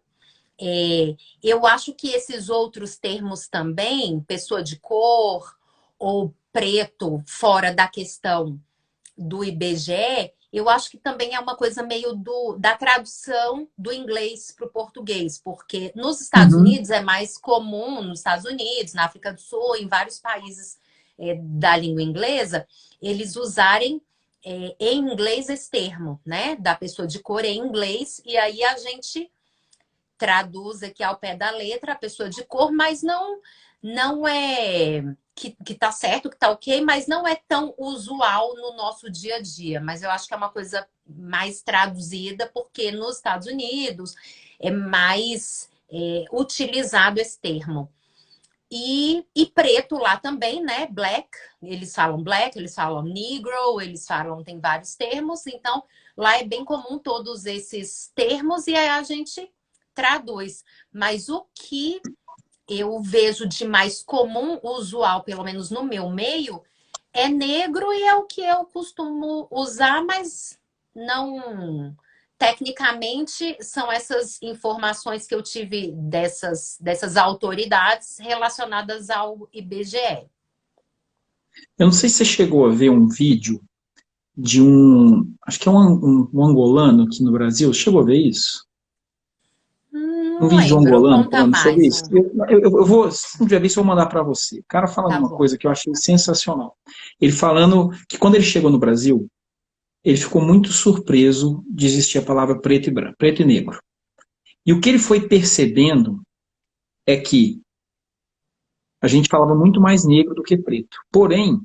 Eu acho que esses outros termos também, pessoa de cor ou preto, fora da questão do IBGE, eu acho que também é uma coisa meio da tradução do inglês para o português, porque nos Estados Unidos é mais comum, nos Estados Unidos, na África do Sul, em vários países da língua inglesa, eles usarem em inglês esse termo, né? Da pessoa de cor em inglês, e aí a gente traduz aqui ao pé da letra a pessoa de cor, mas não é que tá certo, que tá ok, mas não é tão usual no nosso dia a dia. Mas eu acho que é uma coisa mais traduzida, porque nos Estados Unidos é mais utilizado esse termo. E preto lá também, né? Black, eles falam negro, eles falam, tem vários termos, então lá é bem comum todos esses termos e aí a gente traduz. Mas o que eu vejo de mais comum, usual, pelo menos no meu meio, é negro e é o que eu costumo usar, mas não... Tecnicamente, são essas informações que eu tive dessas autoridades relacionadas ao IBGE. Eu não sei se você chegou a ver um vídeo de acho que é um angolano aqui no Brasil. Chegou a ver isso? Não Um vídeo de um lembro, angolano conta falando sobre mais. isso. Eu vou, se não tiver visto, eu vou mandar para você. O cara falando Tá uma bom. coisa que eu achei sensacional. Ele falando que quando ele chegou no Brasil, ele ficou muito surpreso de existir a palavra preto e branco, preto e negro. E o que ele foi percebendo é que a gente falava muito mais negro do que preto. Porém,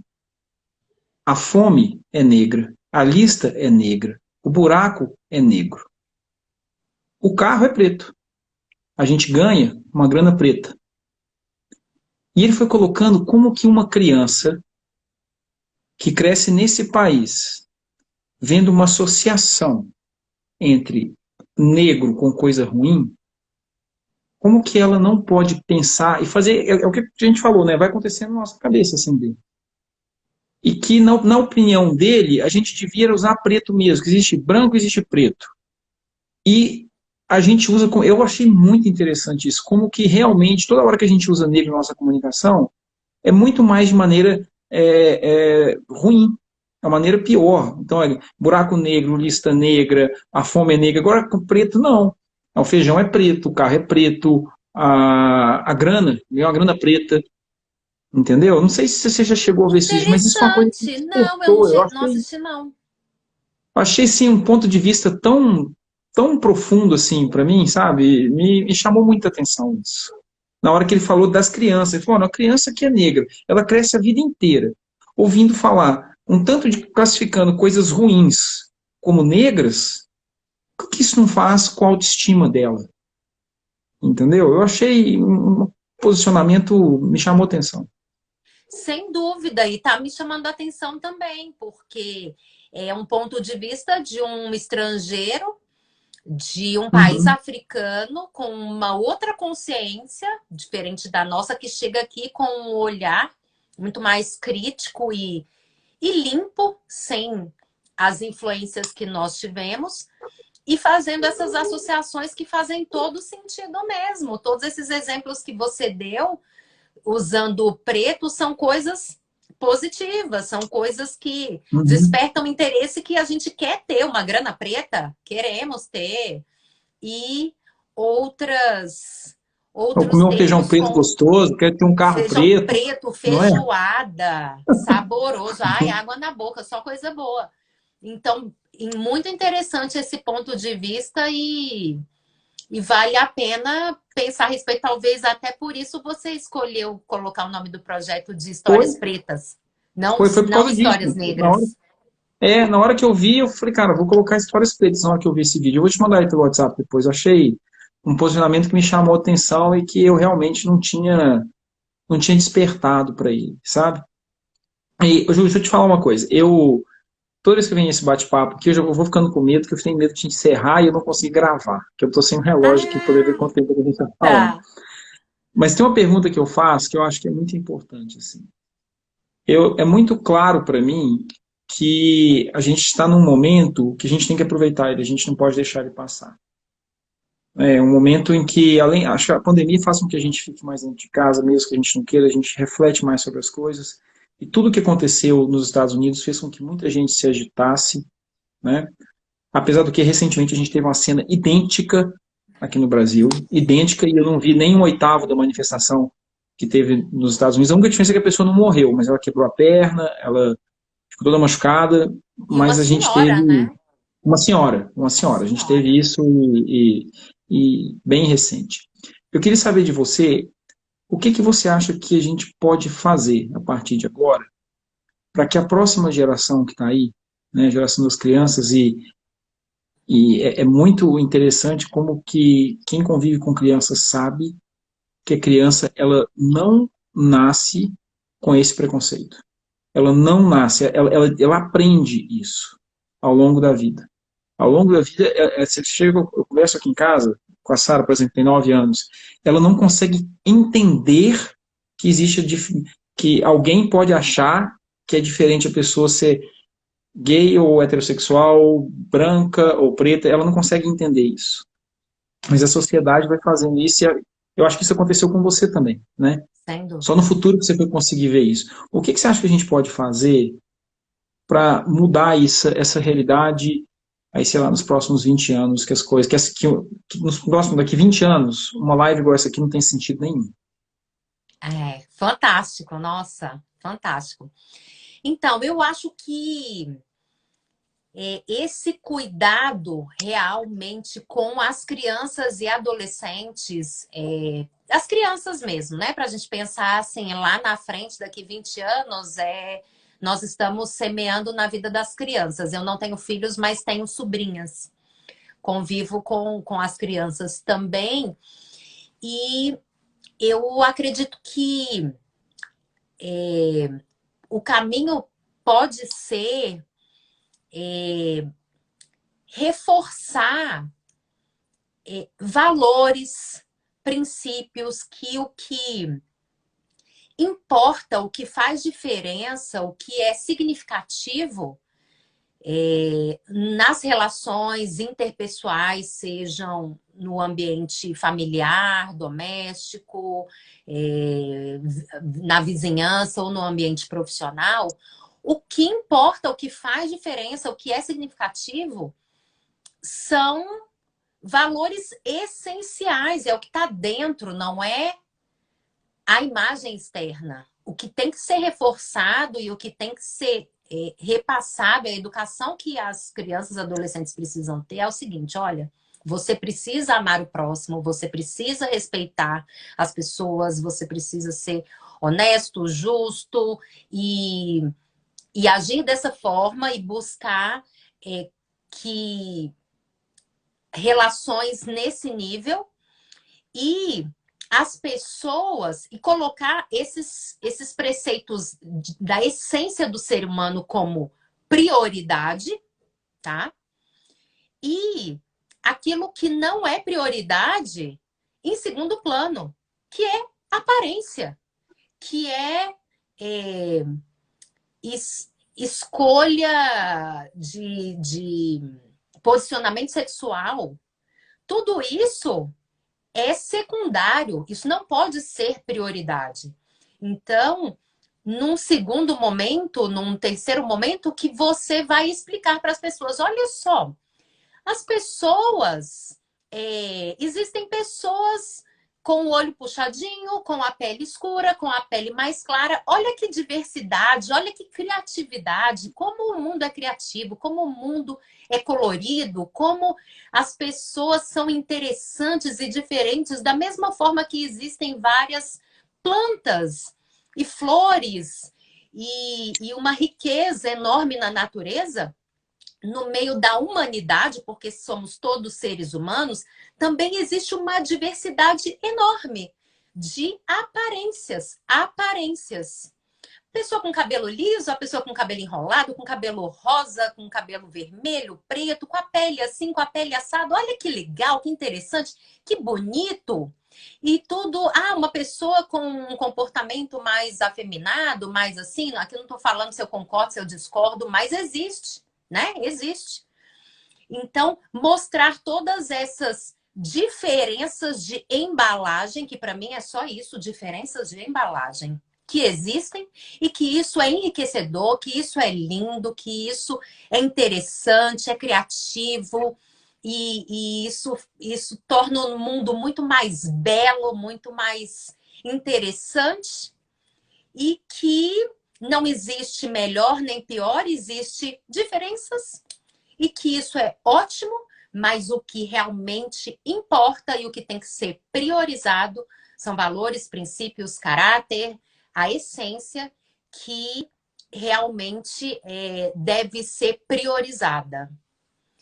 a fome é negra, a lista é negra, o buraco é negro. O carro é preto. A gente ganha uma grana preta. E ele foi colocando como que uma criança que cresce nesse país, vendo uma associação entre negro com coisa ruim, como que ela não pode pensar e fazer, é o que a gente falou, né? Vai acontecer na nossa cabeça assim dele. E que, na opinião dele, a gente devia usar preto mesmo, que existe branco e existe preto. E a gente usa, eu achei muito interessante isso, como que realmente, toda hora que a gente usa negro na nossa comunicação, é muito mais de maneira ruim, é uma maneira pior. Então, olha, buraco negro, lista negra, a fome é negra. Agora, com preto, não. O feijão é preto, o carro é preto, a grana é uma grana preta. Entendeu? Não sei se você já chegou a ver esse vídeo, mas isso foi uma coisa que me Interessante. Não, eu despertou. não assisti, não. Achei sim um ponto de vista tão profundo assim para mim, sabe? Me chamou muita atenção isso. Na hora que ele falou das crianças, ele falou: "Não, a criança que é negra, ela cresce a vida inteira ouvindo falar um tanto de classificando coisas ruins como negras, o que isso não faz com a autoestima dela?" Entendeu? Eu achei um posicionamento me chamou atenção. Sem dúvida, e tá me chamando a atenção também, porque é um ponto de vista de um estrangeiro, de um país Uhum, africano, com uma outra consciência, diferente da nossa, que chega aqui com um olhar muito mais crítico e limpo, sem as influências que nós tivemos, e fazendo essas associações que fazem todo sentido mesmo. Todos esses exemplos que você deu usando o preto são coisas positivas, são coisas que uhum. despertam interesse, que a gente quer ter uma grana preta, queremos ter, e outras Ou comer outros um feijão termos preto com gostoso, quer ter um carro feijão preto, preto, não é? feijoada, saboroso, ai, água na boca, só coisa boa. Então, muito interessante esse ponto de vista e vale a pena pensar a respeito. Talvez até por isso você escolheu colocar o nome do projeto de Foi, Histórias Pretas, não, foi por não causa disso. Histórias Na hora, Negras. na hora que eu vi, eu falei, cara, vou colocar histórias pretas na hora que eu vi esse vídeo. Eu vou te mandar aí pelo WhatsApp depois. Eu achei um posicionamento que me chamou a atenção e que eu realmente não tinha despertado para ele, sabe? E, Ju, deixa eu te falar uma coisa. Toda vez que vem esse bate-papo aqui, eu já vou ficando com medo, que eu tenho medo de encerrar e eu não conseguir gravar, que eu tô sem um relógio aqui para poder ver Ah, quanto tempo a gente está falando. tá. Mas tem uma pergunta que eu faço que eu acho que é muito importante, assim. É muito claro para mim que a gente está num momento que a gente tem que aproveitar ele, a gente não pode deixar ele passar. É um momento em que, acho que a pandemia faz com que a gente fique mais dentro de casa, mesmo que a gente não queira, a gente reflete mais sobre as coisas. E tudo o que aconteceu nos Estados Unidos fez com que muita gente se agitasse, né? Apesar do que recentemente a gente teve uma cena idêntica aqui no Brasil, idêntica, e eu não vi nem um oitavo da manifestação que teve nos Estados Unidos. A única diferença é que a pessoa não morreu, mas ela quebrou a perna, ela ficou toda machucada, E uma mas a gente teve senhora, né? uma senhora, Uma a gente teve senhora. isso e bem recente. Eu queria saber de você, o que que você acha que a gente pode fazer a partir de agora para que a próxima geração que está aí, né, a geração das crianças, e é muito interessante como que quem convive com crianças sabe que a criança ela não nasce com esse preconceito. Ela não nasce, ela aprende isso ao longo da vida. Ao longo da vida, você chega, eu converso aqui em casa com a Sara, por exemplo, que tem 9 anos, ela não consegue entender que existe que alguém pode achar que é diferente a pessoa ser gay ou heterossexual, branca ou preta, ela não consegue entender isso. Mas a sociedade vai fazendo isso e eu acho que isso aconteceu com você também, né? Sem Só no dúvida. futuro que você vai conseguir ver isso. O que você acha que a gente pode fazer para mudar essa realidade aí, sei lá, nos próximos 20 anos, que as coisas, que nos próximos, daqui 20 anos, uma live igual essa aqui não tem sentido nenhum. É, fantástico, nossa, fantástico. Então, eu acho que esse cuidado realmente com as crianças e adolescentes, as crianças mesmo, né? Para a gente pensar assim, lá na frente, daqui 20 anos, nós estamos semeando na vida das crianças. Eu não tenho filhos, mas tenho sobrinhas. Convivo com as crianças também. E eu acredito que o caminho pode ser reforçar valores, princípios, que o que importa, o que faz diferença, o que é significativo nas relações interpessoais, sejam no ambiente familiar, doméstico, na vizinhança ou no ambiente profissional, o que importa, o que faz diferença, o que é significativo, são valores essenciais, é o que está dentro, não é a imagem externa. o que tem que ser reforçado e o que tem que ser repassado, a educação que as crianças e adolescentes precisam ter é o seguinte, olha, você precisa amar o próximo, você precisa respeitar as pessoas, você precisa ser honesto, justo e agir dessa forma e buscar que relações nesse nível e as pessoas e colocar esses preceitos da essência do ser humano como prioridade, tá? E aquilo que não é prioridade em segundo plano, que é aparência, que escolha de posicionamento sexual. Tudo isso é secundário, isso não pode ser prioridade. Então, num segundo momento, num terceiro momento, que você vai explicar para as pessoas, olha só, as pessoas, existem pessoas com o olho puxadinho, com a pele escura, com a pele mais clara. Olha que diversidade, olha que criatividade, como o mundo é criativo, como o mundo é colorido, como as pessoas são interessantes e diferentes, da mesma forma que existem várias plantas e flores e uma riqueza enorme na natureza. No meio da humanidade, porque somos todos seres humanos, também existe uma diversidade enorme de aparências. Aparências. Pessoa com cabelo liso, a pessoa com cabelo enrolado, com cabelo rosa, com cabelo vermelho, preto, com a pele assim, com a pele assada. Olha que legal, que interessante, que bonito. E tudo, uma pessoa com um comportamento mais afeminado, mais assim, aqui eu não estou falando se eu concordo, se eu discordo, mas existe, né? Existe. Então, mostrar todas essas diferenças de embalagem, que para mim é só isso, diferenças de embalagem, que existem e que isso é enriquecedor, que isso é lindo, que isso é interessante, é criativo e isso torna o mundo muito mais belo, muito mais interessante e que não existe melhor nem pior, existe diferenças e que isso é ótimo, mas o que realmente importa e o que tem que ser priorizado são valores, princípios, caráter, a essência que realmente deve ser priorizada.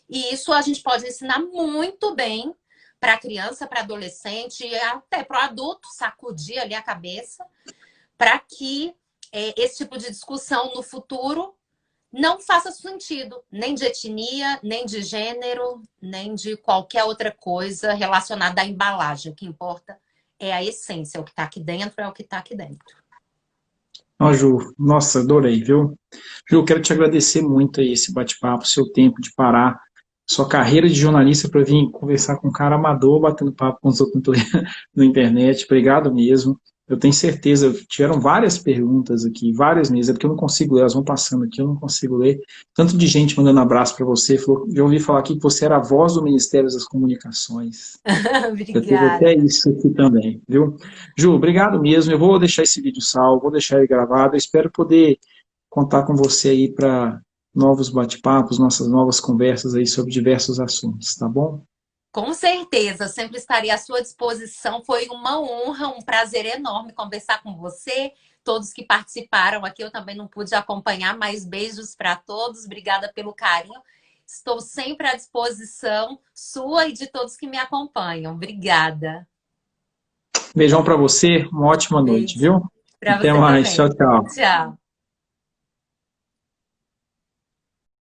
E isso a gente pode ensinar muito bem para a criança, para adolescente e até para o adulto, sacudir ali a cabeça, para que esse tipo de discussão no futuro não faça sentido, nem de etnia, nem de gênero, nem de qualquer outra coisa relacionada à embalagem. O que importa é a essência, o que está aqui dentro é o que está aqui dentro. Ó, Ju, nossa, adorei, viu? Ju, eu quero te agradecer muito aí esse bate-papo, seu tempo de parar sua carreira de jornalista para vir conversar com um cara amador, batendo papo com os outros na internet. Obrigado mesmo. Eu tenho certeza, tiveram várias perguntas aqui, várias mesmo, é porque eu não consigo ler, elas vão passando aqui, eu não consigo ler. Tanto de gente mandando abraço para você, falou, já ouvi falar aqui que você era a voz do Ministério das Comunicações. Já teve até Obrigada. isso aqui também, viu? Ju, obrigado mesmo. Eu vou deixar esse vídeo salvo, vou deixar ele gravado. Eu espero poder contar com você aí para novos bate-papos, nossas novas conversas aí sobre diversos assuntos, tá bom? Com certeza, sempre estarei à sua disposição. Foi uma honra, um prazer enorme conversar com você. Todos que participaram aqui, eu também não pude acompanhar, mas beijos para todos. Obrigada pelo carinho. Estou sempre à disposição sua e de todos que me acompanham. Obrigada. Beijão para você, uma ótima noite, Beijo viu? para Até você mais, tchau, também. tchau. Tchau.